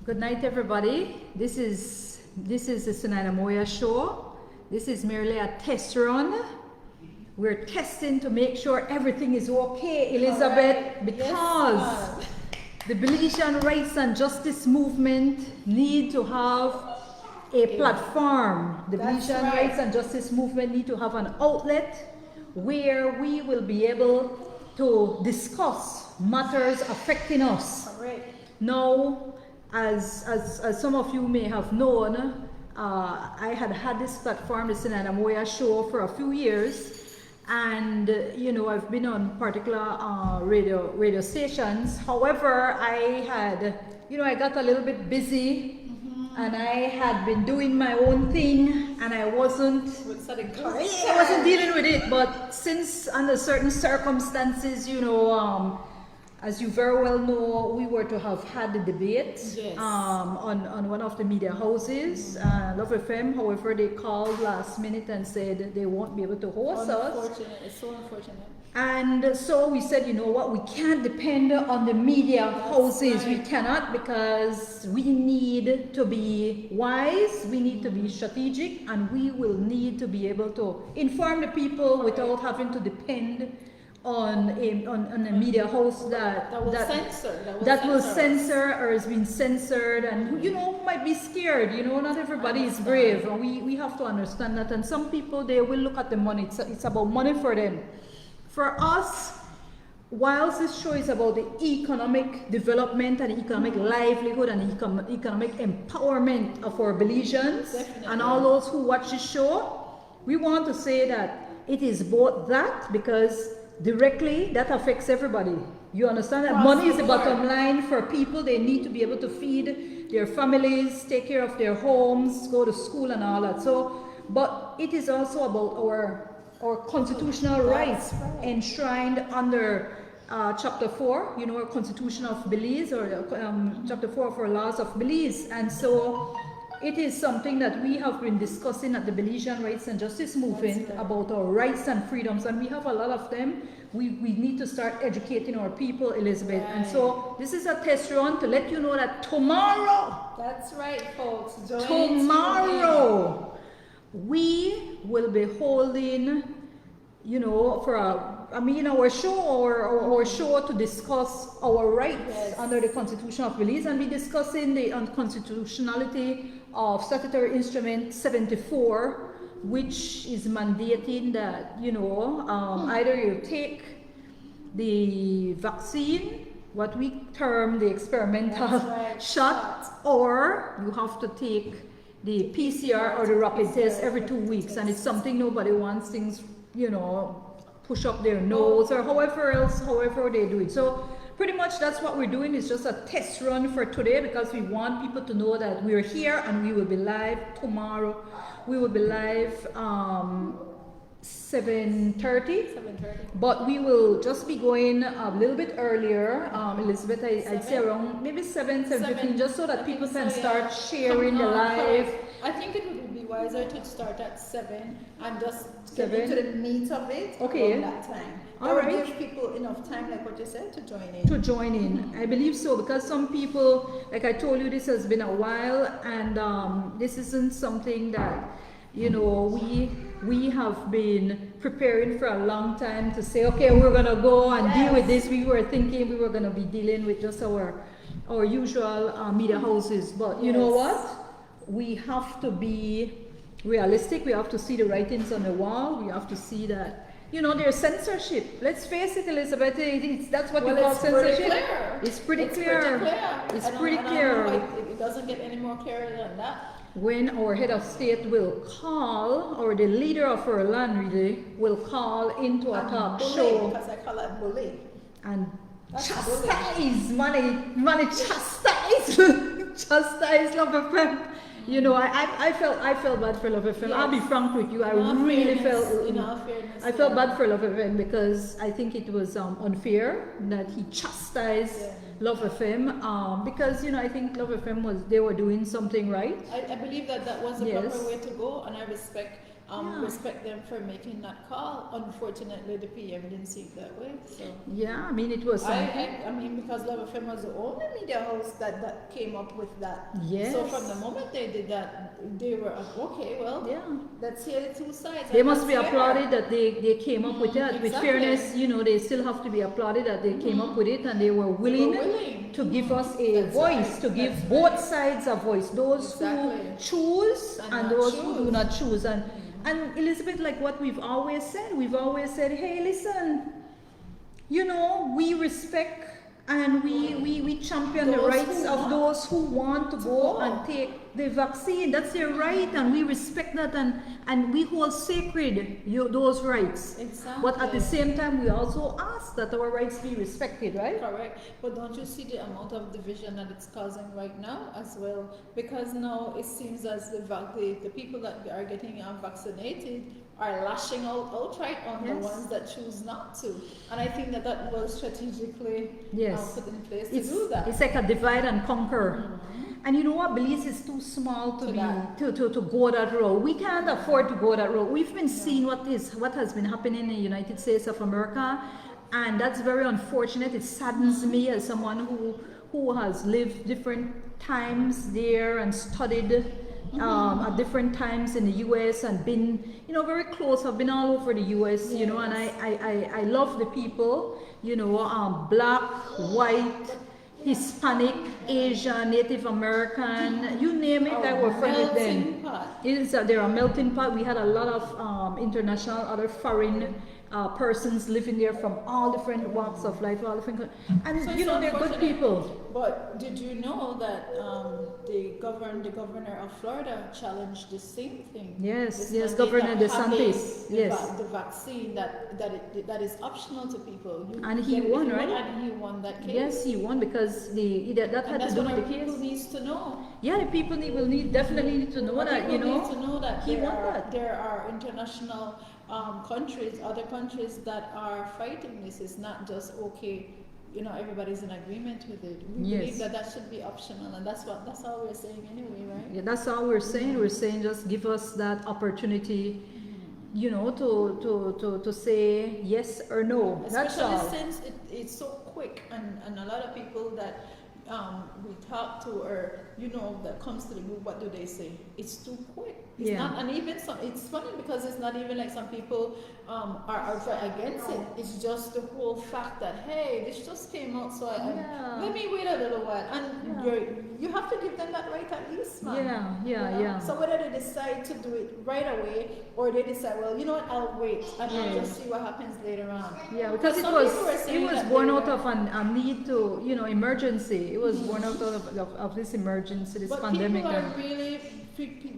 Good night, everybody. This is the Zenaida Moya show. This is merely a test run. We're testing to make sure everything is okay, Elizabeth, right. because yes, the Belizean rights and justice movement need to have a platform. The Belizean rights and justice movement need to have an outlet where we will be able to discuss matters affecting us. Now, as some of you may have known, I had this platform, the Zenaida Moya show, for a few years. And you know, I've been on particular radio stations. However, I got a little bit busy, and I had been doing my own thing, and I wasn't dealing with it. But since under certain circumstances, you know, as you very well know, we were to have had the debate on one of the media houses, Love FM. However, they called last minute and said they won't be able to host us. It's so unfortunate. And so we said, you know what, we can't depend on the media houses. We cannot, because we need to be wise, we need to be strategic, and we will need to be able to inform the people without having to depend on a media house that will censor or has been censored, and you know, might be scared. You know, not everybody is brave, and we have to understand that. And some people, they will look at the money. It's about money for them. For us, whilst this show is about the economic development and economic livelihood and economic empowerment of our Belizeans and all those who watch this show, we want to say that it is both that, because directly that affects everybody. You understand that money is the bottom line for people. They need to be able to feed their families, take care of their homes, go to school and all that. So, but it is also about our constitutional rights enshrined under Chapter 4, you know, our Constitution of Belize, or Chapter 4 of our laws of Belize. And so it is something that we have been discussing at the Belizean Rights and Justice Movement about our rights and freedoms, and we have a lot of them. We need to start educating our people, Elizabeth. And so this is a test run to let you know that tomorrow, that's right, folks, tomorrow we will be holding, you know, for our show to discuss our rights under the Constitution of Belize, and be discussing the unconstitutionality of Statutory Instrument 74, which is mandating that, you know, either you take the vaccine, what we term the experimental shot, or you have to take the PCR or the rapid test every 2 weeks. And it's something nobody wants things, you know, push up their nose or however they do it. So pretty much that's what we're doing. It's just a test run for today, because we want people to know that we're here and we will be live tomorrow. We will be live 7:30, but we will just be going a little bit earlier, Elizabeth. I'd say around maybe 7:15, just so that people can start sharing the live. I think it would be wiser to start at 7 and just get into the meat of it around that time. That would give people enough time, like what you said, to join in. I believe so, because some people, like I told you, this has been a while, and this isn't something that, you know, we have been preparing for a long time to say, okay, we're gonna go and deal with this. We were thinking we were gonna be dealing with just our usual media houses, but you know what? We have to be realistic. We have to see the writings on the wall. We have to see that, you know, there's censorship. Let's face it, Elizabeth. That's what you call censorship. It's pretty clear. It's pretty clear. It doesn't get any more clear than that. When our head of state will call, or the leader of our land really will call into a talk show, because I call it bully, and chastise money chastise chastise Love FM. You know, I felt bad for Love FM. I'll be frank with you. I really felt bad for Love FM, because I think it was unfair that he chastised Love FM, because, you know, I think Love FM they were doing something right. I believe that was the proper way to go, and I respect respect them for making that call. Unfortunately, the PM didn't see it that way. So yeah, I mean, it was something. I mean, because Love FM was the only media house that came up with that. Yes. So from the moment they did that, they were okay. Well, yeah. Let's hear the two sides. They must be applauded that they came up with that. Exactly. With fairness, you know, they still have to be applauded that they came up with it, and they were willing to give us a voice, to give both sides a voice. Those who choose and those who do not choose. And Elizabeth, like what we've always said, hey, listen, you know, we respect and we champion the rights of those who want to go and take the vaccine. That's their right, and we respect that, and we hold sacred those rights. Exactly. But at the same time, we also ask that our rights be respected, right? Correct. But don't you see the amount of division that it's causing right now as well? Because now it seems as the people that are getting vaccinated are lashing out outright on the ones that choose not to. And I think that was strategically put in place to do that. It's like a divide and conquer. And you know what? Belize is too small to go that road. We can't afford to go that road. We've been seeing what has been happening in the United States of America, and that's very unfortunate. It saddens me as someone who has lived different times there and studied at different times in the U.S. and been, you know, very close. I've been all over the U.S., you know, and I love the people, you know, black, white, Hispanic, Asian, Native American, you name it, I was friends with them. They're a melting pot. We had a lot of international, other foreign persons living there from all different walks of life, all different, and so you know, they're good people. But did you know that the governor of Florida challenged the same thing? Yes, Governor DeSantis. The vaccine that is optional to people. And he won, right? And he won that case. Yes, he won because that had to do with the case. People needs to know. Yeah, the people definitely need to know that, you know. Need to know that he won that. There are international countries, other countries that are fighting this. It's not just okay. You know, everybody's in agreement with it. We believe that should be optional, and that's all we're saying anyway, right? Yeah, that's all we're saying. We're saying just give us that opportunity, you know, to say yes or no. That's all. Especially since it's so quick, and a lot of people that we talk to, or you know, that comes to the group, what do they say? It's too quick. It's not, and even it's funny because it's not even like some people are outright against it. It's just the whole fact that, hey, this just came out, so let me wait a little while, and you have to give them that right at least, man. Yeah. So whether they decide to do it right away, or they decide, well, you know what, I'll wait and I'll just see what happens later on. Yeah, because it was born out of a need to, you know, emergency. It was born out of this emergency, this pandemic. People are really,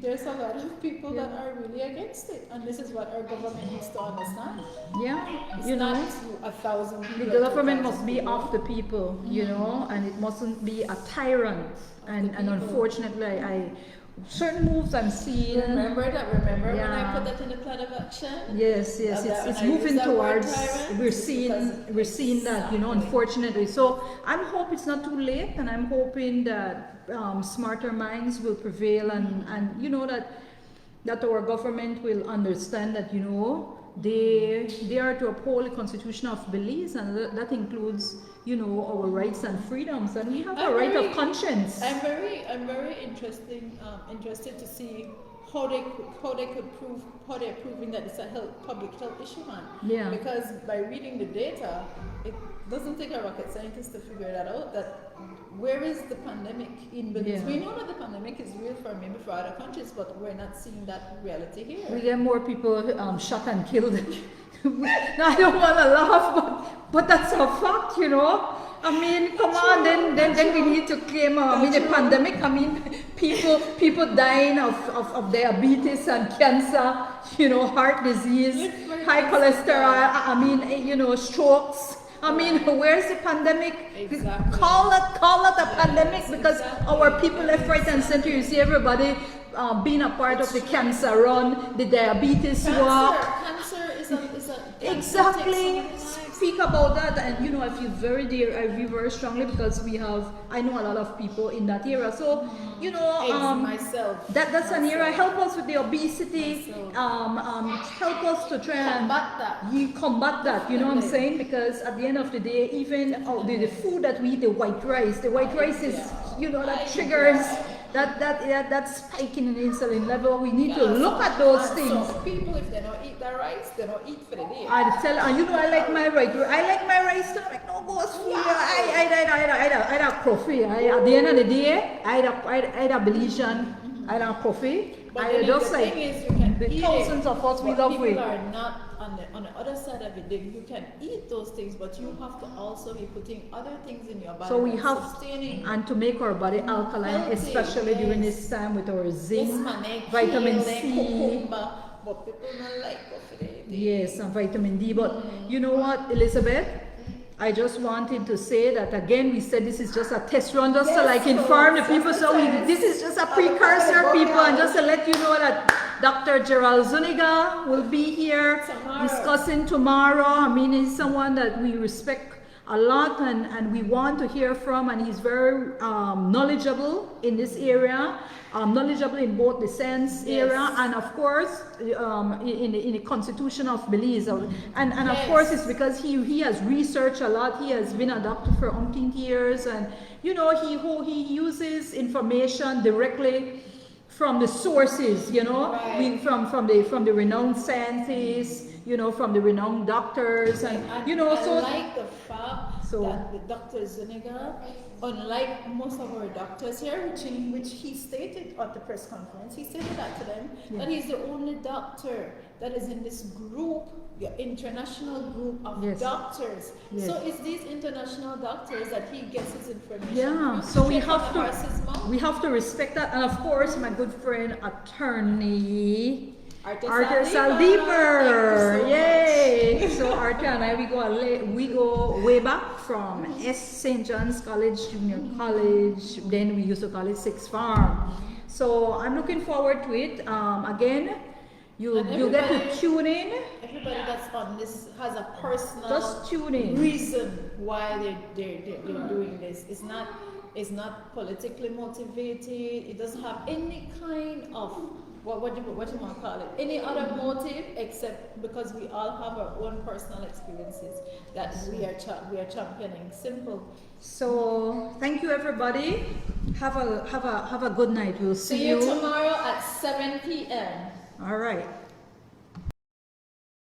there's a lot of people that are really against it, and this is what our government needs to understand. Yeah, it's not 1,000 people. The government must be of the people, you know, and it mustn't be a tyrant. And unfortunately, certain moves I'm seeing. Remember when I put that in the plan of action? Yes, it's moving towards. We're seeing that, you know, unfortunately. So I hope it's not too late, and I'm hoping that smarter minds will prevail, and you know that our government will understand that, you know, they are to uphold the Constitution of Belize, and that includes, you know, our rights and freedoms, and we have a right of conscience. I'm very interested to see how they're proving that it's a public health issue, man. Yeah. Because by reading the data, it doesn't take a rocket scientist to figure that out. That where is the pandemic in Belize? We know that the pandemic is real for maybe for other countries, but we're not seeing that reality here. We get more people shot and killed. Now, I don't want to laugh, but that's a fact, you know. I mean, come on, then we need to claim the pandemic. I mean, people dying of diabetes and cancer, you know, heart disease, high cholesterol. I mean, you know, strokes. I mean, where's the pandemic? Exactly. Call it a pandemic, because our people left, right, and center. You see everybody being a part of the cancer run, the diabetes walk. Cancer is a exactly. speak about that, and you know, I feel very strongly because I know a lot of people in that area. So, you know, myself. That's an area. Help us with the obesity. Help us to try and combat that. You know what I'm saying? Because at the end of the day, even the food that we eat, the white rice is, you know, that triggers. That spiking in insulin level. We need to look at those things. So people, if they don't eat the rice, they don't eat for the day. I tell you know, I like my rice. I like my rice to make no ghost food. I had coffee. At the end of the day, I had a Belizean. I had coffee. But just the like thing is, you can the eat thousands it, of us we but love people with. are not on the other side of it. You can eat those things, but you have to also be putting other things in your body. So we have, and to make our body alkaline, healthy, especially during this time with our zinc, vitamin C. But people don't like coffee. Yes, and vitamin D. But you know what, Elizabeth? I just wanted to say that again, we said this is just a test run, just to like inform the people. So this is just a precursor, people, and just to let you know that Dr. Gerald Zuniga will be here discussing tomorrow. I mean, he's someone that we respect a lot and we want to hear from, and he's very knowledgeable in this area. Knowledgeable in both the sense area and of course in the Constitution of Belize, and of course it's because he has researched a lot. He has been a doctor for umpteen years, and you know he uses information directly from the sources, you know, from the renowned scientists, you know, from the renowned doctors, and you know, so I like the fact that the Dr. Zuniga, unlike most of our doctors here, which he stated at the press conference, he stated that to them, that he's the only doctor that is in this group, the international group of doctors. So it's these international doctors that he gets his information. Yeah, so we have to respect that, and of course, my good friend, attorney Arthur Saldivar. Yay! So Arthur and I, we go way back from St. John's College, Junior College. Then we used to call it Sixth Farm. So I'm looking forward to it. Again, you get to tune in. Everybody that's on this has a personal just tune in. Reason why they're doing this. It's not politically motivated. It doesn't have any kind of what you want to call it, any other motive except because we all have our own personal experiences that we are championing. Simple. So thank you, everybody. Have a good night. We'll see you tomorrow at 7 p.m. All right.